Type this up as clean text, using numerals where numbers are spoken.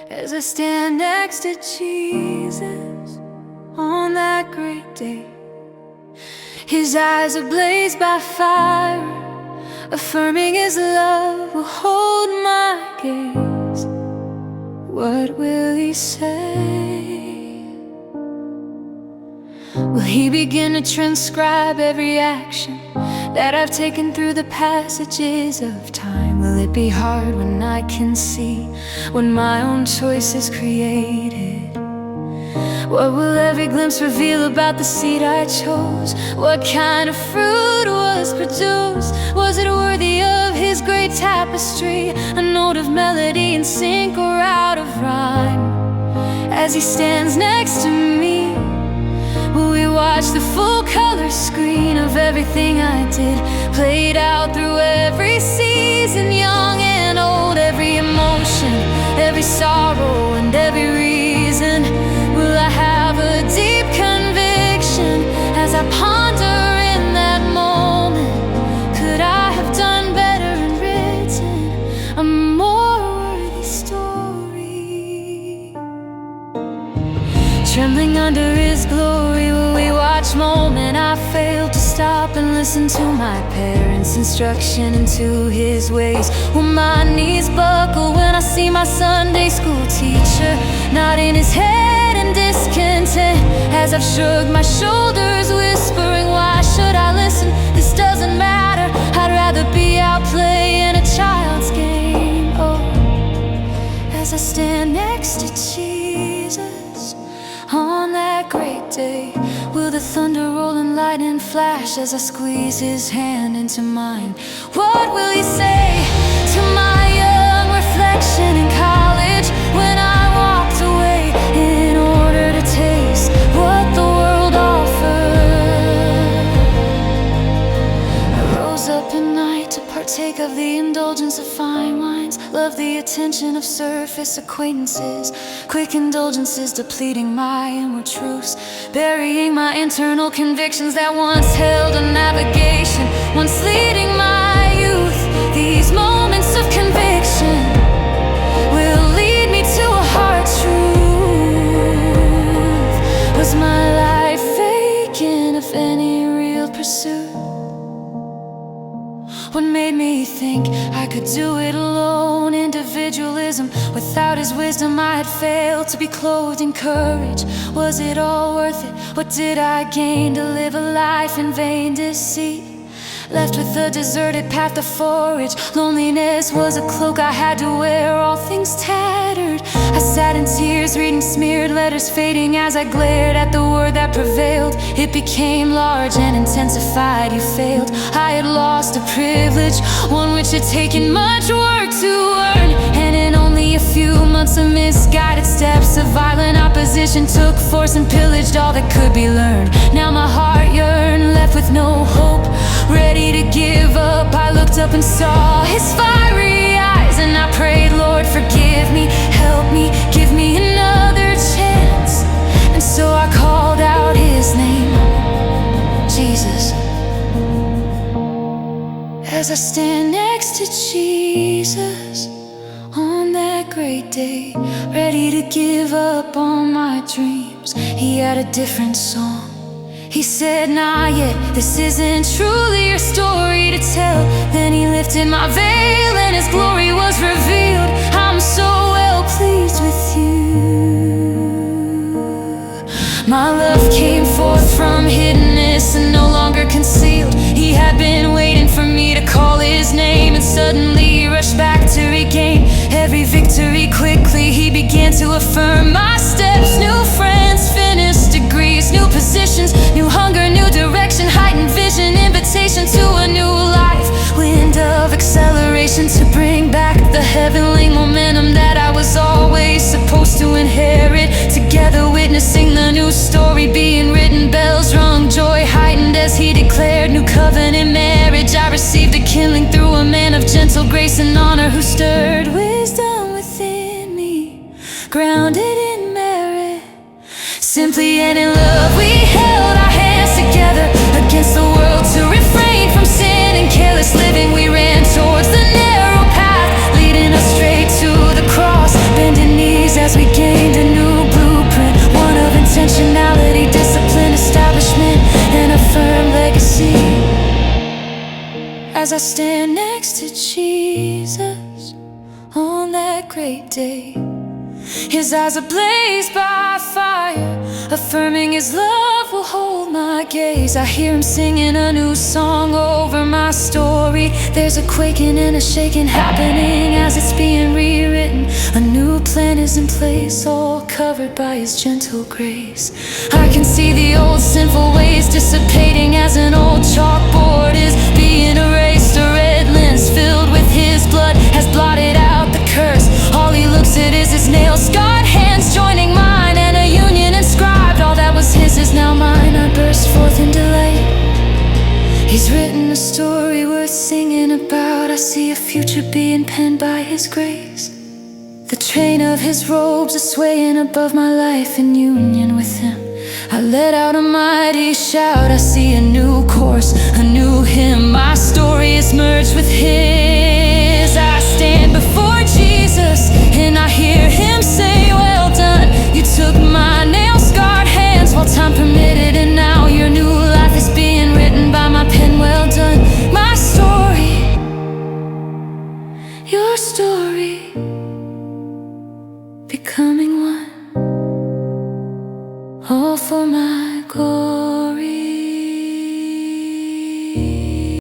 as I stand next to Jesus on that great day. His eyes ablaze by fire, affirming His love will hold my gaze. What will He say? Will He begin to transcribe every action that I've taken through the passages of time? Will it be hard when I can see what my own choices created? What will every glimpse reveal about the seed I chose? What kind of fruit was produced? Was it worthy of His great tapestry? A note of melody in sync or out of rhyme? As He stands next to me, will we watch the full color screen of everything I did, played out through every season, young and old, every emotion, every sorrow and every reason? Will I have a deep conviction as I ponder in that moment? Could I have done better and written a more worthy story? Trembling under His glory, will we watch moment I failed to stop and listen to my parents' instruction into His ways? Will my knees buckle when I see my Sunday school teacher nodding his head in discontent as I've shrugged my shoulders, whispering, why should I listen? This doesn't matter. I'd rather be out playing a child's game. Oh, as I stand next to Jesus on that great day, will the thunder roll and lightning flash as I squeeze His hand into mine? What will He say to my young reflection in college when I walked away in order to taste what the world offered? I rose up at night to partake of the indulgence of fine wines, love the attention of surface acquaintances, quick indulgences depleting my inward truths, burying my internal convictions that once held a navigation, once leading my youth. These moments of conviction will lead me to a hard truth. Was my life vacant of any real pursuit? What made me think I could do it alone? Individualism. Without His wisdom I had failed to be clothed in courage. Was it all worth it? What did I gain to live a life in vain deceit? Left with a deserted path to forage. Loneliness was a cloak I had to wear, all things tattered. I sat in tears reading smeared letters, fading as I glared at the word that prevailed. It became large and intensified. You failed. I had lost a privilege, one which had taken much work to earn, and in only a few months of misguided steps of violent opposition took force and pillaged all that could be learned. Now my heart yearned, left with no hope, ready to give up. I looked up and saw His fiery eyes, and I prayed, Lord, forgive me, help me, give me another chance. And so I called out His name, Jesus. As I stand next to Jesus on that great day, ready to give up on my dreams, He had a different song. He said, not yet, this isn't truly your story to tell. Then He lifted my veil and His glory was revealed. I'm so well pleased with you. My love came forth from hiddenness and no longer concealed. He had been waiting for me to call His name, and suddenly rushed back to regain every victory quickly. He began to affirm my steps. New friends, finished degrees, new positions, new hunger, new direction, heightened vision, invitation to a new life, wind of acceleration to bring back the heavenly momentum that I was always supposed to inherit. Together witnessing the new story being written, bells rung, joy heightened as He declared new covenant marriage. I received a kindling through a man of gentle grace and honor who stirred wisdom within me, grounded in merit. Simply and in love we held our hands together against the world to refrain from sin and careless living. We ran towards the narrow path leading us straight to the cross, bending knees as I stand next to Jesus on that great day. His eyes ablaze by fire, affirming His love will hold my gaze. I hear Him singing a new song over my story. There's a quaking and a shaking happening as it's being rewritten. A new plan is in place, all covered by His gentle grace. I can see the old sinful ways dissipating as an old chalkboard is being erased. A red lens filled with His blood has blotted out the curse. All He looks at is His nail-scarred hands joining mine, and a union inscribed. All that was His is now mine. I burst forth in delight. He's written a story worth singing about. I see a future being penned by His grace. The train of His robes is swaying above my life in union with Him. I let out a mighty shout. I see a new course, a new hymn. My story is merged with His. I stand before Jesus and I hear Him say, well done. You took my nail-scarred hands while time permitted, and now your new life is being written by my pen. Well done. My story, your story, becoming